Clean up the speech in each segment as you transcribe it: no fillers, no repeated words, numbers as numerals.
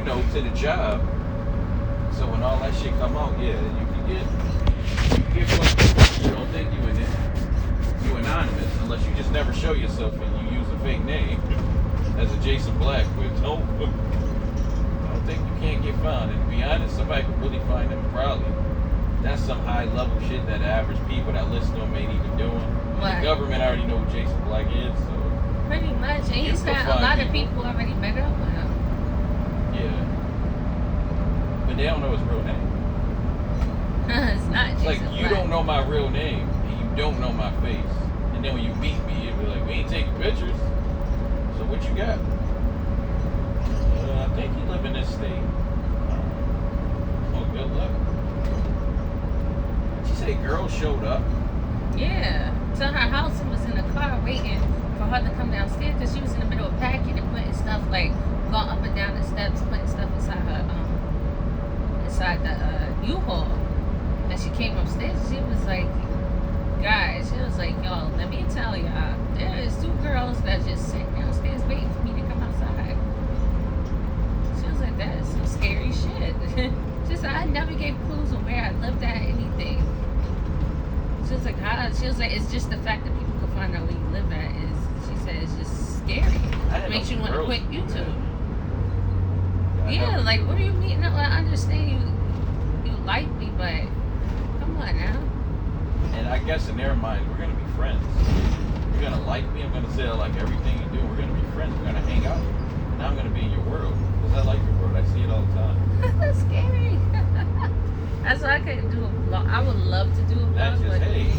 to the job. So when all that shit come out, yeah, you can get fucked up. You don't think you anonymous unless you just never show yourself and you use a fake name as a Jason Black. But I don't think you can't get found. And to be honest, somebody could really find them probably. That's some high level shit that the average people that listen to him ain't even doing. Right. The government already know who Jason Black is, so. Pretty much. And he's got a lot of people already met up with him. Yeah. But they don't know his real name. It's not Jason Like, you Black. don't know my real name, and you don't know my face. And then when you meet me, you'll be like, we ain't taking pictures. So what you got? I think you live in this state. Oh, good luck. She said girls showed up. Yeah. To her house and was in the car waiting for her to come downstairs because she was in the middle of packing and putting stuff, like, going up and down the steps, putting stuff inside her, inside the U-Haul. And she came upstairs, she was like, guys, she was like, yo, let me tell y'all, there is 2 girls that just sit downstairs waiting for me to come outside. She was like, that is some scary shit. She said, I never gave clues on where I lived at, anything. She was like, how? She was like, it's just the fact that people can find out where you live at is, she said, it's just scary. It makes you want to quit YouTube. Yeah, like, what do you mean? No, I understand you like me, but come on now. And I guess in their mind, we're going to be friends. You're going to like me. I'm going to say I like everything you do. We're going to be friends. We're going to hang out. Now I'm going to be in your world. Because I like your world. I see it all the time. That's scary. That's why I couldn't do a vlog. I would love to do a vlog. That's just, but hey.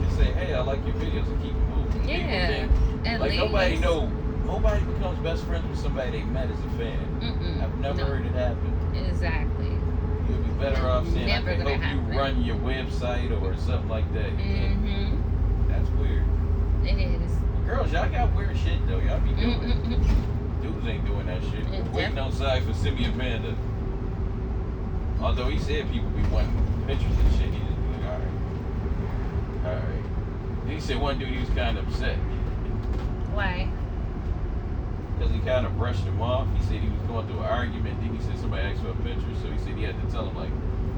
Just say, hey, I like your videos and keep it moving. Yeah. Think, like, nobody becomes best friends with somebody they met as a fan. I've never heard it happen. Exactly. You'll be better off saying, I Never can gonna help happen. you run your website or something like that. That's weird. It is. Girls, y'all got weird shit, though. Y'all be doing it. Dudes ain't doing that shit. We're waiting outside for Simeon Panda. Although he said people be wanting pictures and shit, he just be like, alright. He said one dude, he was kind of upset. Why? Because he kind of brushed him off. He said he was going through an argument. Then he said somebody asked for a picture. So he said he had to tell him, like,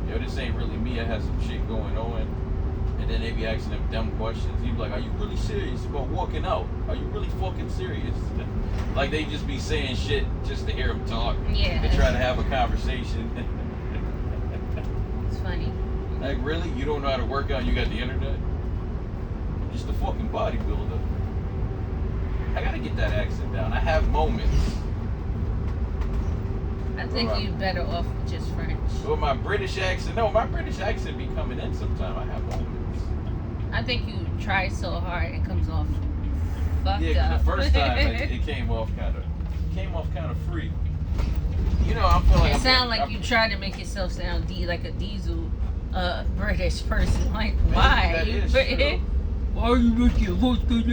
yo, this ain't really me. I had some shit going on. And then they be asking him dumb questions. He be like, are you really serious about walking out? Are you really fucking serious? Like, they just be saying shit just to hear him talk. Yeah. To try to have a conversation. It's funny. Like, really? You don't know how to work out? You got the internet? Just a fucking bodybuilder. I gotta get that accent down. I have moments. I think you're better off with just French. Well, my British accent, my British accent be coming in sometime. I have moments. I think you try so hard it comes off fucked Yeah, up. the first time it came off kind of free. You know, I'm feeling. It sounds like you try to make yourself sound like a diesel British person. Like, why? Why are you making your voice good?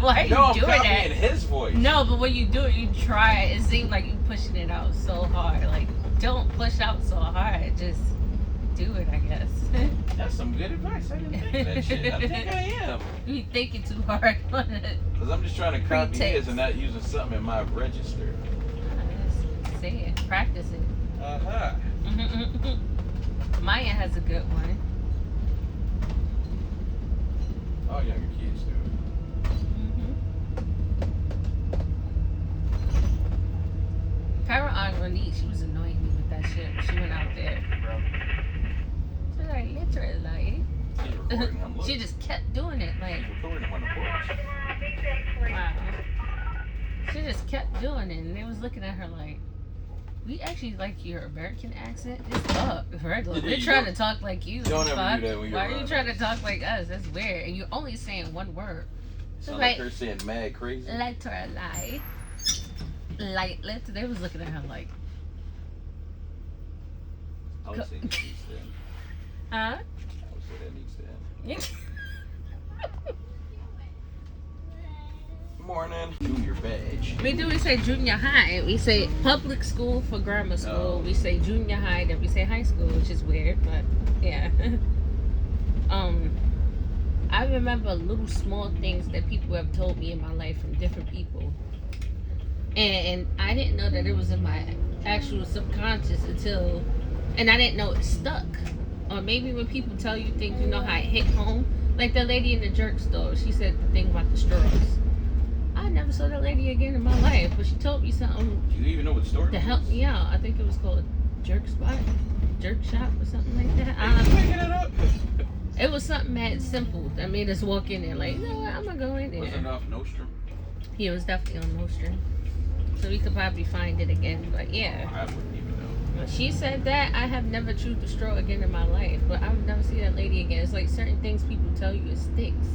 Why are you I'm doing that? copying his voice. No, but when you do it, you try it. It seems like you pushing it out so hard. Like, don't push out so hard. Just do it, I guess. That's some good advice. I didn't think that shit. I think I am. You thinking too hard on it. Because I'm just trying to copy his and not using something in my register. Just say it. Practice it. Uh-huh. Maya has a good one. All younger kids do. Kyra Arnonique, she was annoying me with that shit. She went out there. She was like, literally. She just kept doing it. Like, Recording him on the porch. wow. She just kept doing it. And they was looking at her like, we actually like your American accent. Just talk regular. Yeah, We're you trying don't- to talk like you. don't ever fuck. do that when you're Why are you around trying to us. talk like us? That's weird. And you're only saying one word. Sound Like- like her saying mad crazy. Literally. Like, they was looking at her like, I would say that needs to end. huh? I would say that needs to end. Morning. Junior badge. We say junior high. We say public school for grammar school. Oh. We say junior high, then we say high school, which is weird, but yeah. I remember little small things that people have told me in my life from different people. And I didn't know that it was in my actual subconscious until, and I didn't know it stuck. Or maybe when people tell you things, you know how it hit home. Like the lady in the jerk store, she said the thing about the straws. I never saw that lady again in my life, but she told me something Do you even know what story? to help me out. I think it was called Jerk Spot, Jerk Shop, or something like that. Hey, you making it up? It was something mad simple that made us walk in there like, you know what, I'm gonna go in Was it there. off Nostrum? He was definitely on Nostrum. So we could probably find it again. But yeah. I wouldn't even know. When she said that, I have never chewed the straw again in my life. But I would never see that lady again. It's like certain things people tell you, it sticks.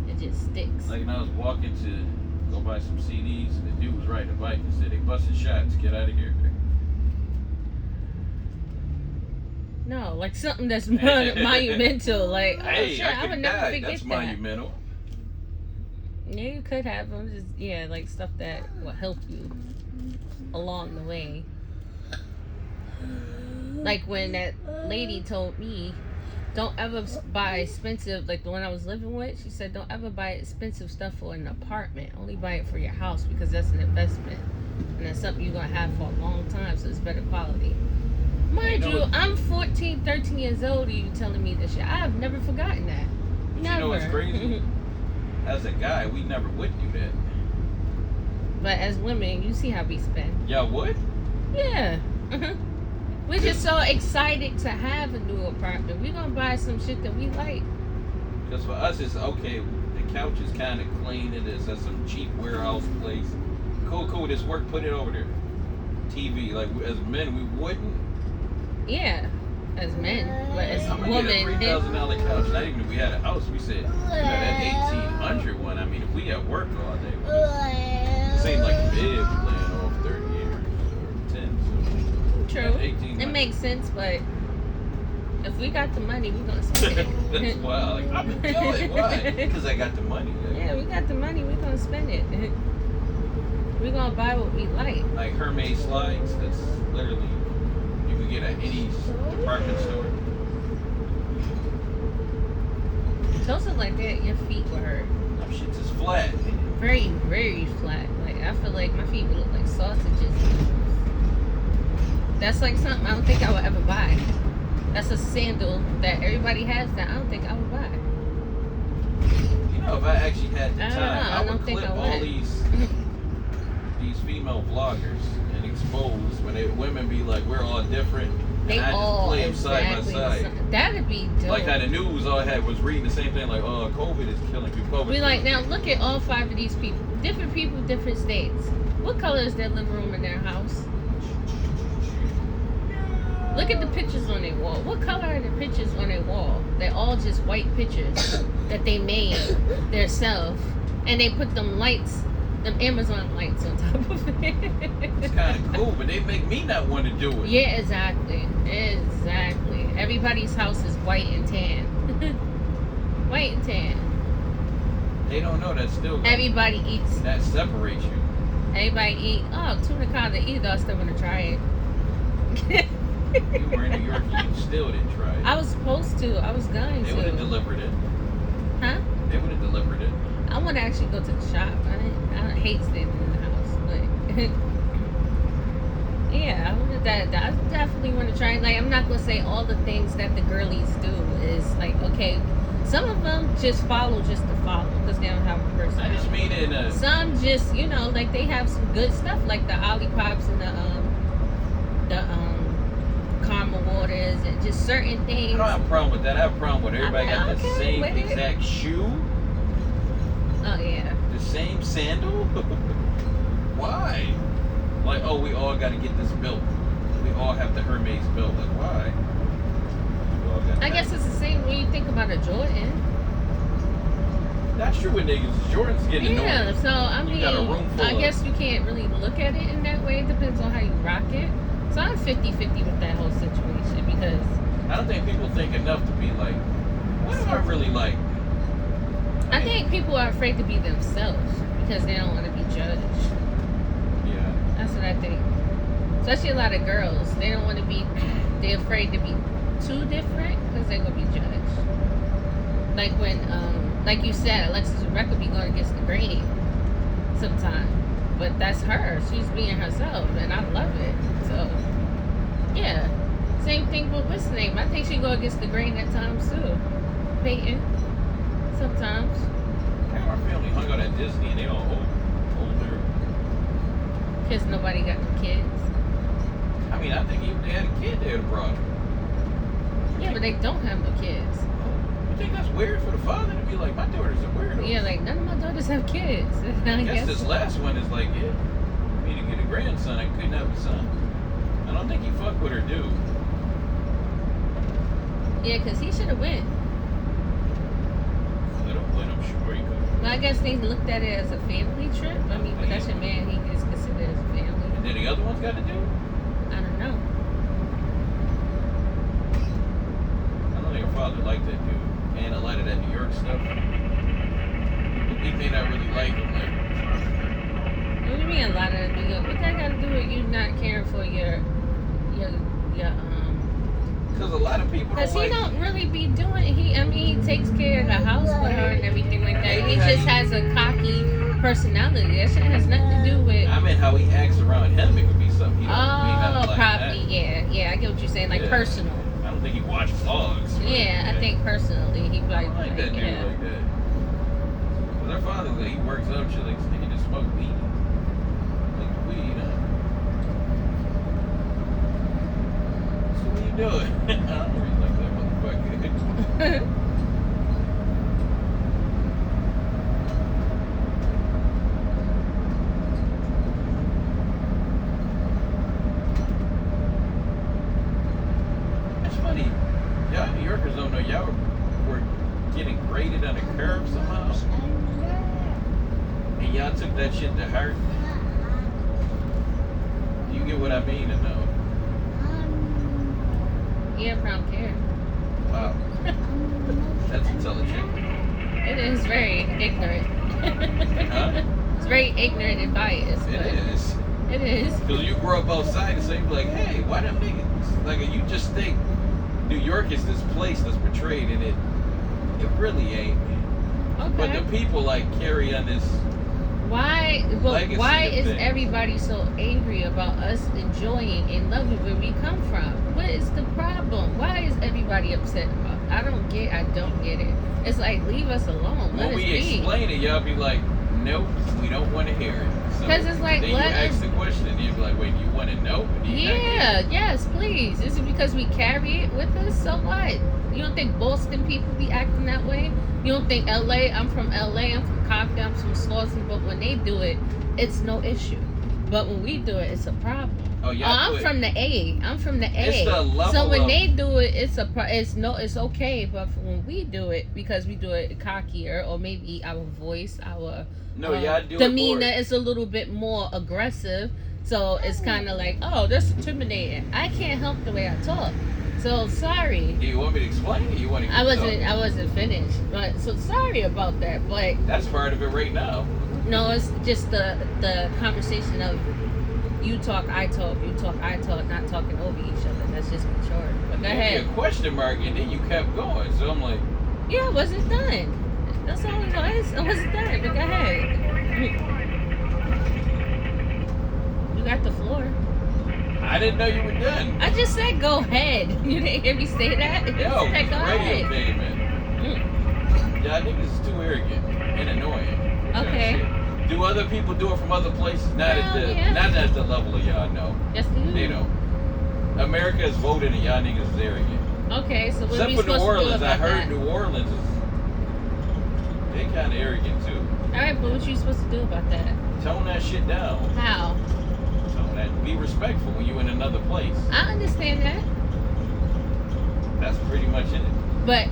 It just sticks. Like when I was walking to go buy some CDs, and the dude was riding a bike and said, "They busting shots, get out of here." No, like something that's monumental. Like, oh Hey, shit, I I would could never die. forget That's that. monumental. Yeah, you could have them. Just like stuff that will help you along the way. Like when that lady told me, don't ever buy expensive. Like the one I was living with, she said, don't ever buy expensive stuff for an apartment. Only buy it for your house because that's an investment, and that's something you're gonna have for a long time. So it's better quality. Mind you, I'm 14, 13 years old, and you telling me this shit. I have never forgotten that. But Never. you know what's crazy? As a guy, we never would do that. But as women, you see how we spend. Y'all would? Yeah. We're just so excited to have a new apartment. We're gonna buy some shit that we like. Because for us, it's okay. The couch is kind of clean. It is at some cheap warehouse place. Cool. This work, put it over there. TV. Like as men, we wouldn't. Yeah, as men, but as I'm gonna get a women, $3,000 couch. Not even if we had a house. We said, that 1800 one. I mean, if we at work all day, this ain't like a bid playing off 30 years or 10. So true. that 1800. It makes sense, but if we got the money, we're gonna spend it. That's wild. Like, I'm gonna kill it. Why? Because I got the money. Like, Yeah, we got the money. We're gonna spend it. We're gonna buy what we like. like Hermes slides. That's literally you can get at any department store. Something like that, your feet will hurt. Them shits is flat. Very, very flat. Like I feel like my feet would look like sausages. That's like something I don't think I would ever buy. That's a sandal that everybody has that I don't think I would buy. You know, if I actually had the I don't time, know. I I would don't think clip I all would. these female vloggers and expose when women be like, we're all different. They and I all just play them side by exactly. side. That'd be dope. Like how the news all I had was reading the same thing, like, oh, COVID is killing people. We like, now look at all 5 of these people. Different people, different states. What color is their living room in their house? Look at the pictures on their wall. What color are the pictures on their wall? They're all just white pictures that they made themselves. And they put them lights, them Amazon lights on top of it. It's kind of cool, but they make me not want to do it. Yeah, exactly. Exactly. Everybody's house is white and tan. White and tan. They don't know that still. Everybody eats. That separates you. Everybody eat. Oh, tuna conda. Either I still want to try it. You were in New York, you still didn't try it. I was supposed to. I was going They would have to. delivered it. Huh? They would have delivered it. I want to actually go to the shop. I hate staying in the house, but yeah, I definitely want to try. Like, I'm not gonna say all the things that the girlies do is like, okay, some of them just follow just to follow because they don't have a I personality. just mean in a. Some just, like they have some good stuff, like the Olipops and the caramel waters and just certain I things. don't have a problem with that. I have a problem with everybody got the okay same with it. exact shoe, Oh yeah. the same sandal. Why? Like, oh, we all got to get this built. We all have the Hermes built. Like, why? We all got I that. guess it's the same when you think about a Jordan. That's true with niggas. Jordan's getting Yeah, annoying. so I You mean, got a room full I of- guess you can't really look at it in that way. It depends on how you rock it. So I'm 50-50 with that whole situation because I don't think people think enough to be like, what am I really like? I think people are afraid to be themselves because they don't want to be judged. Yeah. That's what I think. Especially a lot of girls, they don't want to be. They're afraid to be too different because they're gonna be judged. Like when, like you said, Alexis Rebecca be going against the grain sometimes. but that's her. She's being herself, and I love it. So, yeah. Same thing with what's the name? I think she go against the grain at times too. Peyton. Sometimes. Half our family hung out at Disney and they all older. Because nobody got no kids. I mean, I think even if they had a kid, they would have brought him. Yeah, but they don't have no kids. You think that's weird for the father to be like, my daughter's a weirdo? Yeah, like none of my daughters have kids. I guess this last one is like, yeah, me to get a grandson, I couldn't have a son. I don't think he fucked with her, dude. Yeah, because he should have went. Let him win, I'm sure he could. Well, I guess they looked at it as a family trip. I mean, but that's your man. He is considered as a family. And then the other one's got to do? I don't know. I don't think her father liked that dude. And a lot of that New York stuff. He may not really like him. Like, What do you mean a lot of New York? What that got to do with you not caring for your because a lot of people Because don't he like don't really be doing. He takes care of the house for her and everything like that. He just has a cocky personality. That shit has nothing to do with. I mean, how he acts around him, it could be something he don't may not like probably, that. yeah. I get what you're saying, like Yeah. personal. I don't think he watched vlogs. Yeah, I think personally, he I like, don't like that dude yeah. like that. But their father, like, he works out shit like, this nigga just smoke weed. Like, weed, huh? So what you doing? I don't really like that motherfucker. It's funny. Y'all New Yorkers don't know y'all were getting graded on a curve somehow. And y'all took that shit to heart. You get what I mean or no? Yeah, I don't care. Wow. That's intelligent. It is very ignorant. Huh? It's very ignorant and biased. It but is. It is. Because you grow up outside and say, like, hey, why them niggas? Like, you just think New York is this place that's portrayed, and it really ain't. But Okay. the people, like, carry on this. Why? Well, legacy why of is things. everybody so angry about us enjoying and loving where we come from? What is the problem? Why is everybody upset about? I don't get it. It's like, leave us alone. Let When us we be. explain it, y'all be like, nope, we don't want to hear it. So 'Cause it's like, then you let ask us- the question, and you be like, wait, you want to know? Or do you not Yeah, get it? yes, please. Is it because we carry it with us? So what? You don't think Boston people be acting that way? You don't think LA? I'm from LA. I'm from Compton. I'm from Slauson. But when they do it, it's no issue. But when we do it, it's a problem. Oh, y'all I'm do it. from the A. I'm from the A. It's the level So when of- they do it, it's okay. But when we do it, because we do it cockier, or maybe our voice, our No, y'all do demeanor it is a little bit more aggressive. So it's kind of like, oh, that's intimidating. I can't help the way I talk. So sorry. Do you want me to explain it? You want to? I wasn't finished. But so sorry about that. But That's part of it right now. no, it's just the conversation of you talk, I talk, not talking over each other. That's just mature. But go Gave me ahead. a question mark, and then you kept going. So I'm like, Yeah, I wasn't done. That's all it was. I wasn't done. But go ahead. You got the floor. I didn't know you were done. I just said go ahead. You didn't hear me say that? Yo, I said it's go radio ahead. payment. Mm. Y'all niggas is too arrogant and annoying. with that Okay. shit. Do other people do it from other places? Not Hell at the yeah. not at the level of y'all. No, Yes, you. they don't. America is voted, and y'all niggas is arrogant. Okay, so what Except are we for New supposed to do Orleans, about I heard that? New Orleans is they kind of arrogant too. All right, but what you supposed to do about that? Tone that shit down. How? Tone that. Be respectful when you in another place. I understand that, That's pretty much it. but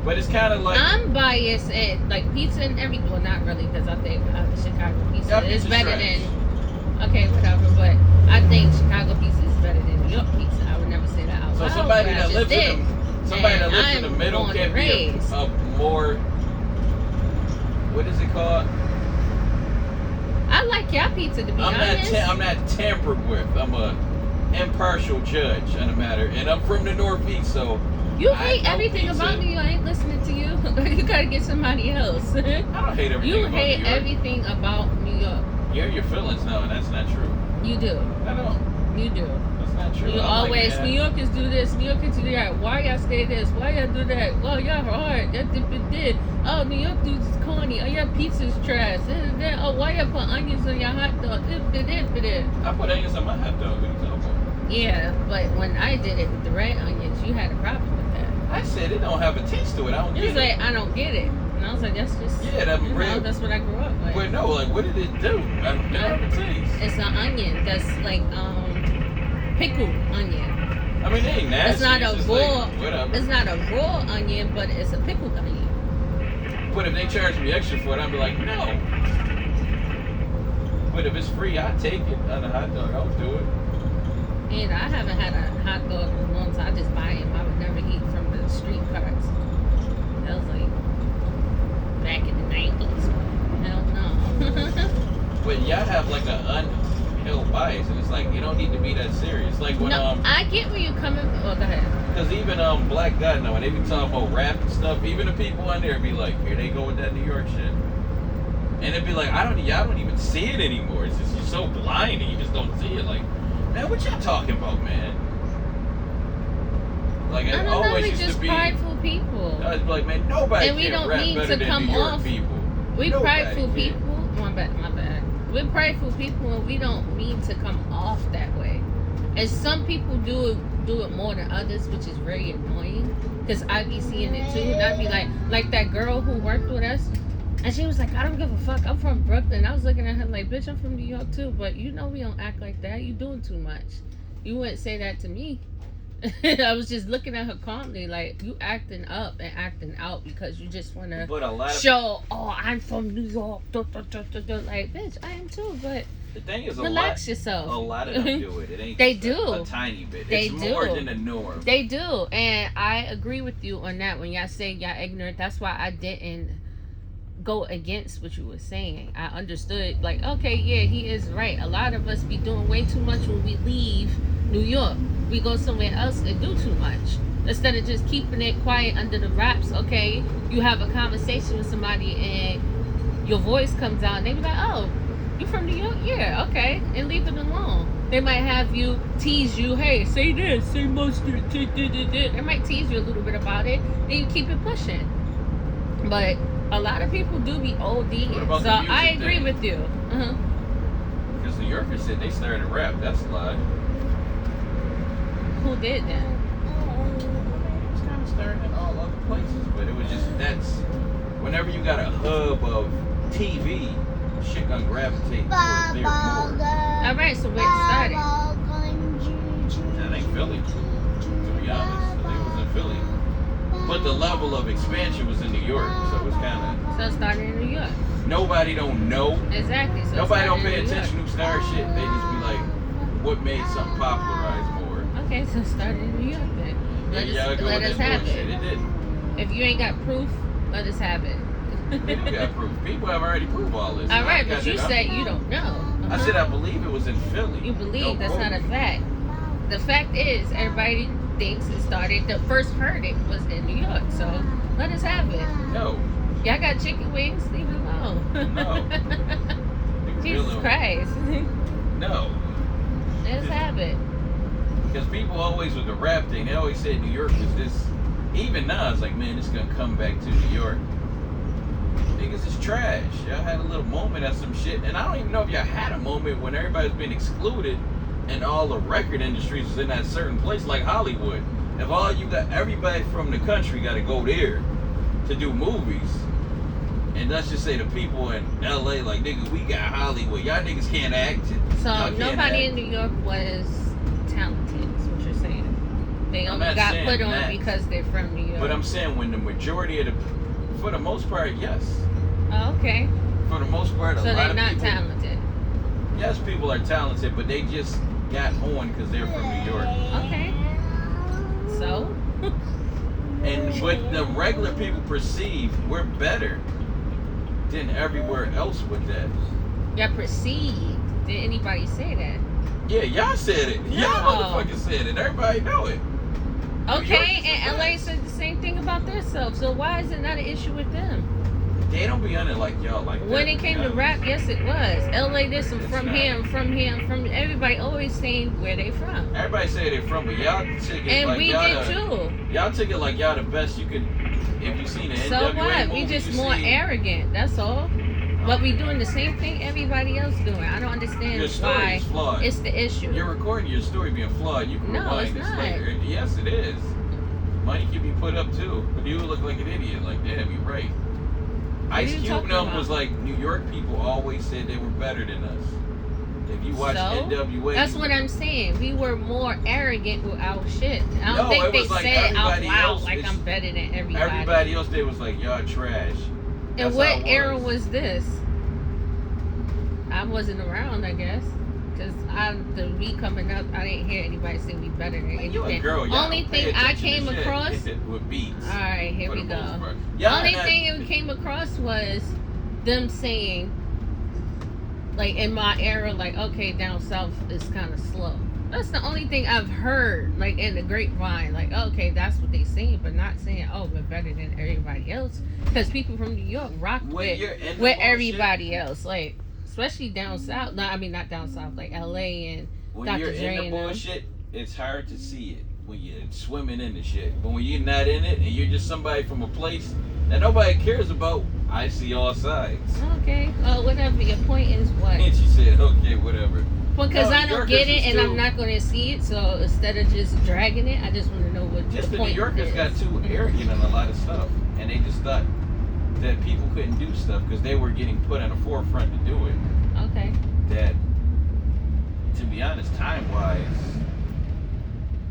But it's kind of like I'm biased and like pizza and everything. Well, not really, because I think Chicago pizza y'all is pizza's better trash. than. Okay, whatever. But I think Chicago pizza is better than New York pizza. I would never say that out So loud. somebody but I that just lives did. in somebody that And lives in the I'm middle born can and be raised. a more what is it called? I like your pizza, to be I'm honest. not I'm not tampered with. I'm a impartial judge on the matter, and I'm from the Northeast, so You I hate know everything pizza. about me. I ain't listening to you. You gotta get somebody else. I don't hate everything You about hate New York. everything about New York. You hurt your feelings now, and that's not true. You do. I don't. You do. That's not true. You I'm always, like, New Yorkers do this, New Yorkers do that. Why y'all say this? Why y'all do that? Well, y'all hard. That did. Oh, New York dudes is corny. Oh, your pizza's trash. Oh, why y'all put onions on your hot dog? I put onions on my hot dog. What are you talking about? Yeah, but when I did it with the red onions, you had a problem with that. I said it don't have a taste to it. I don't You get was it. like, I don't get it. And I was like, that's just, Yeah, that red. that's what I grew up with. But no, like, what did it do? I don't have a taste. It's an onion that's like, pickled onion. I mean, it ain't nasty. It's not a just raw, like, whatever. it's not a raw onion, but it's a pickled onion. But if they charge me extra for it, I'd be like, no. But if it's free, I take it on a hot dog. I'll do it. And I haven't had a hot dog in a long time. I just buy them. I would never eat from the street carts. That was like back in the 90s. Hell no. But y'all have like an uphill bias, and it's like you don't need to be that serious. Like when No, I get where you're coming from. Oh, go ahead. because even Black God now when they be talking about rap and stuff, even the people on there be like, here they go with that New York shit, and it'd be like y'all don't even see it anymore. It's just you're so blind and you just don't see it. Like, man, what y'all talking about, man? Like I it don't know. always We used just to be. prideful people. I was like, man, nobody And we can don't rap need better to than come New York off- people. We Nobody prideful can. people. My bad. We're prideful people, and we don't mean to come off that way. And some people do it more than others, which is very annoying. Because I be seeing it too, and I be like that girl who worked with us, and she was like, I don't give a fuck. I'm from Brooklyn. I was looking at her like, bitch, I'm from New York too, but you know we don't act like that. You doing too much. You wouldn't say that to me. I was just looking at her calmly, like, you acting up and acting out because you just want to But a lot of show, oh, I'm from New York. Like, bitch, I am too, but the thing is, relax a yourself. lot of them do it. It ain't They just do. a tiny bit. They It's more do. than the norm. They do, and I agree with you on that. When y'all say y'all ignorant, that's why I didn't go against what you were saying. I understood, like, okay, yeah, he is right. A lot of us be doing way too much when we leave New York. We go somewhere else and do too much. Instead of just keeping it quiet under the wraps, okay, you have a conversation with somebody and your voice comes out and they be like, oh, you from New York? Yeah, okay, and leave it alone. They might have you tease you, hey, say this, say mustard, they might tease you a little bit about it, and you keep it pushing. But a lot of people do be OD, What about so the music I agree thing? with you. Because New Yorkers said they started rap. That's a lie. Who did that? It's kind of starting in all other places, but it was just whenever you got a hub of TV, shit gonna gravitate towards there more. All right, so where it started? That ain't Philly, to be honest. I think it was in Philly. But the level of expansion was in New York, so it's kind So it started in New York. of nobody don't know. Exactly. So it Nobody started don't in pay New York. attention who started shit. They just be like, what made something popularize more? Okay, so it started in New York then. Let y'all us, go let with us that have bullshit. it. It didn't. If you ain't got proof, let us have it. We do got proof. People have already proved all this. All right, I got but you it up. said you don't know. I said I believe it was in Philly. You believe Don't that's quote not a me. fact. The fact is, everybody thinks it started. The first heard it was in New York. So let us have it. No. Y'all got chicken wings? Leave it alone. No. Jesus Really? Christ. No. Let us have it. Because people always with the rap thing, they always say New York is this. Even now, it's like, man, it's gonna come back to New York. Niggas is trash. Y'all had a little moment of some shit, and I don't even know if y'all had a moment when everybody's been excluded, and all the record industries is in that certain place like Hollywood. If all you got, everybody from the country got to go there to do movies, and let's just say the people in LA, like, nigga, we got Hollywood. Y'all niggas can't act. So Y'all can't nobody act. in New York was talented, is what you're saying. They I'm only not got saying put on that. because they're from New York. But I'm saying when the majority of for the most part, yes. Oh, okay. For the most part, So a lot they're of not people, talented. yes, people are talented, but they just got on because they're from New York. Okay. So? And what the regular people perceive, we're better than everywhere else with that. Y'all perceived. Did anybody say that? Yeah, y'all said it. Y'all No. motherfuckers said it. Everybody know it. Okay, York is and the LA best. said the same thing about themselves. So why is it not an issue with them? They don't be on it like y'all like that. When it came to rap, yes, it was. LA, this and It's from not. here, and from here, and from everybody always saying where they from. Everybody say they're from, but y'all took it And like we y'all did the, too. y'all took it like y'all the best you could. If you seen the NWA So what? movie, We just you more see, arrogant. That's all. But we doing the same thing everybody else doing. I don't understand Your story why is flawed. it's the issue. You're recording your story being flawed. You can No, rewind it's this not. later. Yes, it is. Money can be put up too, but you look like an idiot. Like, damn, you're right. What are Ice you Cube talking number about? was like New York people always said they were better than us. If you watch So? NWA, That's what I'm saying. We were more arrogant with our shit. I don't No, think it they was like said out everybody loud else like is- I'm better than everybody. everybody else there was like, y'all trash. And That's what how it era was this? I wasn't around, I guess. Because the we coming up, I didn't hear anybody say we better than Man, you a anything. girl, y'all Only don't pay thing I attention to came shit across. with beats. Alright, here for we the most go. part. Y'all Only not- thing it came across was them saying, like in my era, like okay, down south is kind of slow. That's the only thing I've heard, like in the grapevine. Like okay, that's what they saying, but not saying oh we're better than everybody else. Because people from New York rock When you're in the with bullshit, everybody else, like especially down south. No, I mean not down south, like L.A. and when Dr. you're Dre in the and them. bullshit, it's hard to see it when you're swimming in the shit. But when you're not in it and you're just somebody from a place that nobody cares about, I see all sides. Okay, whatever your point is, what? And she said, okay, whatever. Because No, I New don't Yorkers get it, is and still- I'm not going to see it. So instead of just dragging it, I just want to know what Just the the New point Yorkers is. got too arrogant on a lot of stuff. And they just thought that people couldn't do stuff because they were getting put on the forefront to do it. Okay. That, to be honest, time-wise,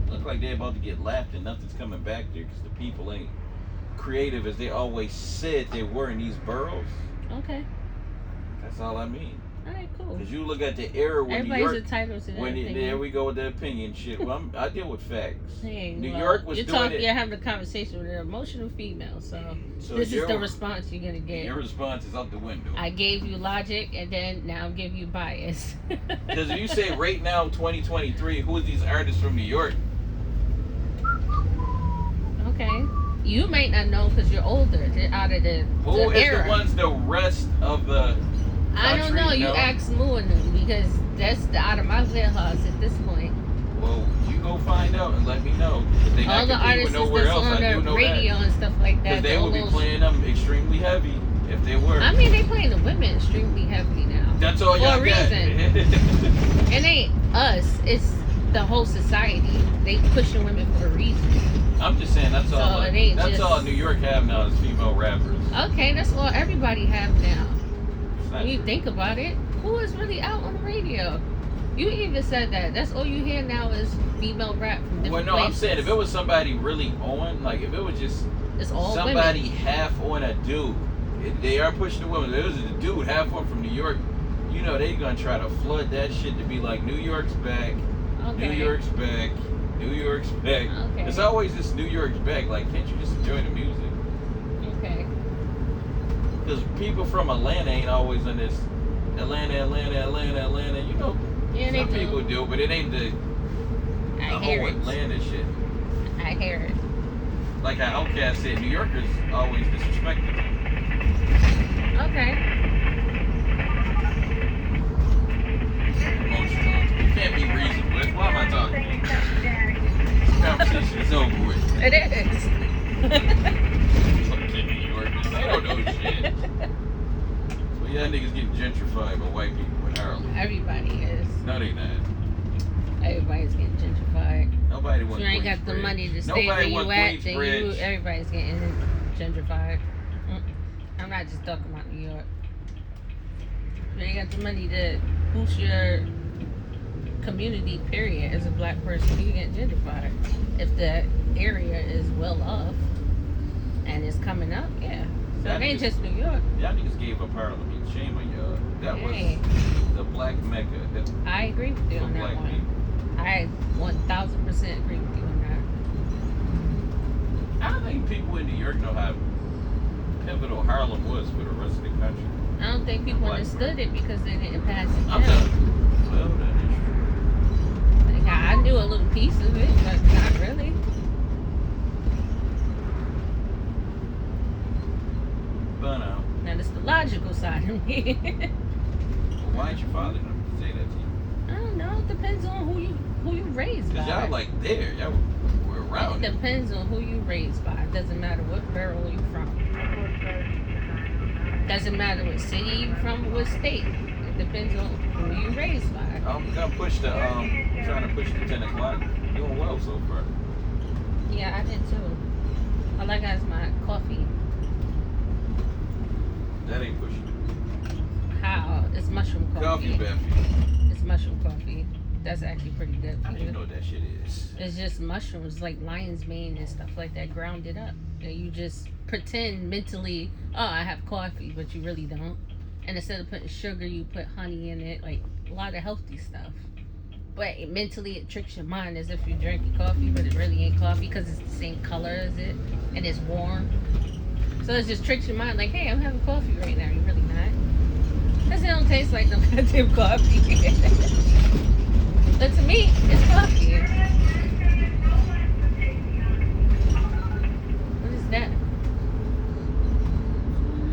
look like they're about to get lapped and nothing's coming back there because the people ain't creative as they always said they were in these boroughs. Okay. That's all I mean. All right. Cool. Because you look at the era when New Everybody's York, entitled to their when opinion. there we go with the opinion shit. Well, I deal with facts. Hey, New well, York was you're doing it. You're having a conversation with an emotional female, so So this is your, the response you're gonna get. your response is out the window. I gave you logic, and then now I'm giving you bias. Because if you say right now, 2023, who are these artists from New York? Okay. You might not know because you're older. They're out of the Who is era. the ones the rest of the I don't country know. You know? ask Moonu because that's out of my wheelhouse at this point. Well, you go find out and let me know. 'Cause they All not the competing artists with nowhere that's else. on I do the know radio and stuff like Because that. they all would be those- playing them extremely heavy if they were. I mean, they playing the women extremely heavy now. That's all for y'all a got. It ain't us. It's the whole society. They pushing women for a reason. I'm just saying that's So all. it ain't That's just- all New York have now is female rappers. Okay, that's all everybody have now. It's not When you true. think about it, who is really out on the radio? You even said that. That's all you hear now is female rap from different Well, no, I'm places. saying if it was somebody really on, like if it was just It's all somebody women. half on a dude, they are pushing the women. If it was a dude half on from New York, you know they gonna try to flood that shit to be like New York's back, Okay. New York's back, New York's back. Okay. It's always this New York's back. Like, can't you just enjoy the music? Okay. Because people from Atlanta ain't always on this Atlanta. You know, Yeah, they some do. people do, but it ain't the I whole hear it. Atlanta shit. I hear it. Like how Outkast said, New Yorkers always disrespected them. Okay. Emotional. You can't be reasonable. That's why am I talking? This conversation is over with. It is. Fucking New Yorkers. They don't know shit. So y'all niggas getting gentrified by white people in Harlem. Everybody is. No, they not. Everybody's getting gentrified. Nobody If wants you ain't got the Queensbridge. money to stay Nobody where you wants at, then Queensbridge. everybody's getting gentrified. I'm not just talking about New York. If you ain't got the money to boost your community, period, as a black person, you get gentrified. If the area is well off and it's coming up, yeah. So Y'all it ain't niggas- just New York. Y'all niggas gave up Harlem. Shame on y'all. That Hey. was the black mecca I agree with you for on that black one. people. I 1000% agree with you on that. I don't think people in New York know how pivotal Harlem was for the rest of the country. I don't think people Black understood it because they didn't pass it I'm down. telling well, that is true. Like, I knew a little piece of it, but not really. But Now to me. Well, why ain't your father gonna say that to you? I don't know. It depends on who you raised by. Cause y'all like there, y'all were around. It depends on who you raised by. It doesn't matter what borough you from. Doesn't matter what city you from, or what state. It depends on who you raised by. I'm gonna push the trying to push the 10 o'clock. Doing well so far. Yeah, I did too. All I got is my coffee. That ain't pushing. How? It's mushroom Coffee, coffee. Beffy. It's mushroom coffee. That's actually pretty good. I don't even know what that shit is. It's just mushrooms like lion's mane and stuff like that grounded up. And you just pretend mentally, oh, I have coffee, but you really don't. And instead of putting sugar, you put honey in it, like a lot of healthy stuff. But mentally, it tricks your mind as if you're drinking coffee, but it really ain't coffee because it's the same color as it and it's warm. So it just tricks your mind, like, hey, I'm having coffee right now. You're really not. Because it don't taste like no goddamn coffee. But to me, it's coffee. What is that?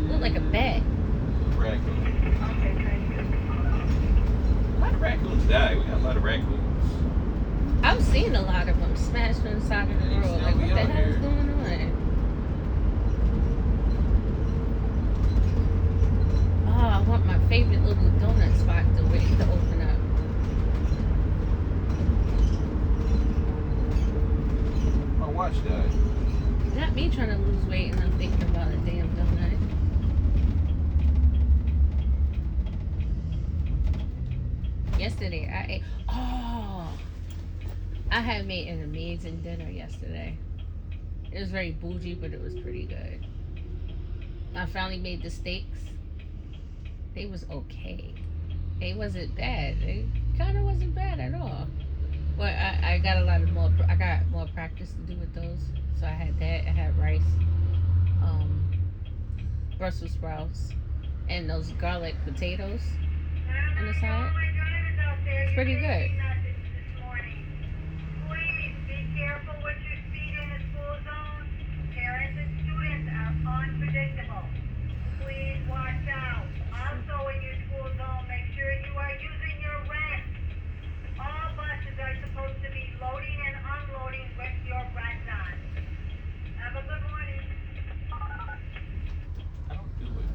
Look like a bat. Raccoon. A lot of raccoons die. We got a lot of raccoons. I've seen a lot of them smashed on the side of the They road. still Like, be what the out hell is here. going on? Oh, I want my favorite little donut spot to wait to open up. My watch died. Not me trying to lose weight and I'm thinking about a damn donut. Yesterday, I ate. Oh, I had made an amazing dinner yesterday. It was very bougie, but it was pretty good. I finally made the steaks. They was okay. They wasn't bad. They kind of wasn't bad at all. But I got a lot of more. I got more practice to do with those. So I had that. I had rice, Brussels sprouts, and those garlic potatoes on the side. It's pretty good. Please be careful with your speed in the school zone. Parents and students are unpredictable. Please watch out. Also in your school zone, make sure you are using your ramp. All buses are supposed to be loading and unloading with your rent on. Have a good morning. I don't do it.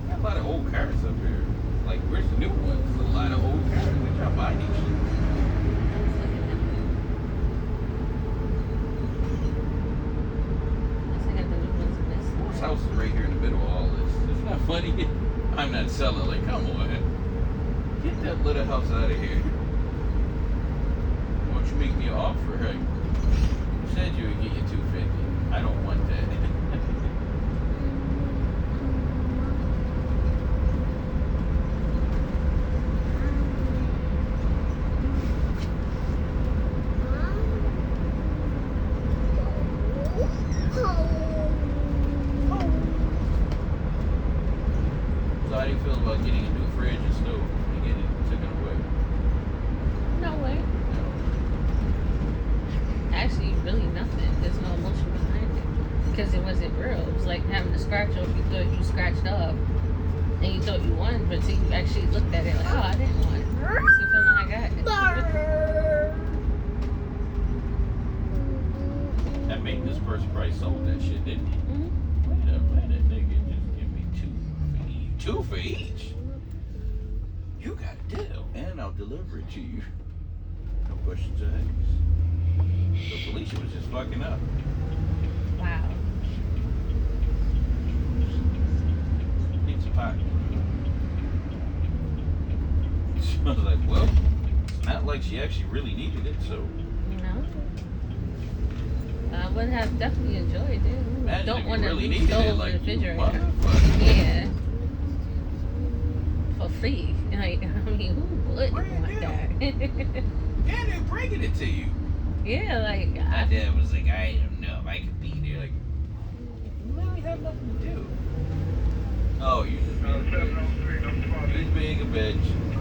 Got a lot of old cars up here. Like, where's the new ones? A lot of old cars. We try to buy these shit. This house is right here in the middle of all this. It's not funny. I'm not selling. Like, come on. Get that little house out of here. Why don't you make me an offer? Hey, you said you would get you $250. I don't want that. So how do you feel about getting a new fridge and stove and getting it taken away? No way. Actually, really nothing. There's no emotion behind it because it wasn't real. It was like having a scratch off. You thought you scratched off, and you thought you won, but till you actually looked at it, like, oh, I didn't win. It's the feeling I got. That maintenance person probably sold that shit, didn't he? Mhm. Wait a minute, nigga, just give me two for each. You got a deal, and I'll deliver it to you. No questions asked. So Felicia was just fucking up. Wow. Need some pie. She was like, well, it's not like she actually really needed it, so No. I would have definitely enjoyed it. Ooh, imagine don't if you want to really new needed stove it, in like, the you refrigerator. motherfucker. Yeah. For free. Like, I mean, who would Brand want new. that? And they're bringing it to you. Yeah, like, My dad was like, I don't know if I could be there. Like, you really have nothing to do. Oh, you just being a bitch. 703, no problem. He's being a bitch.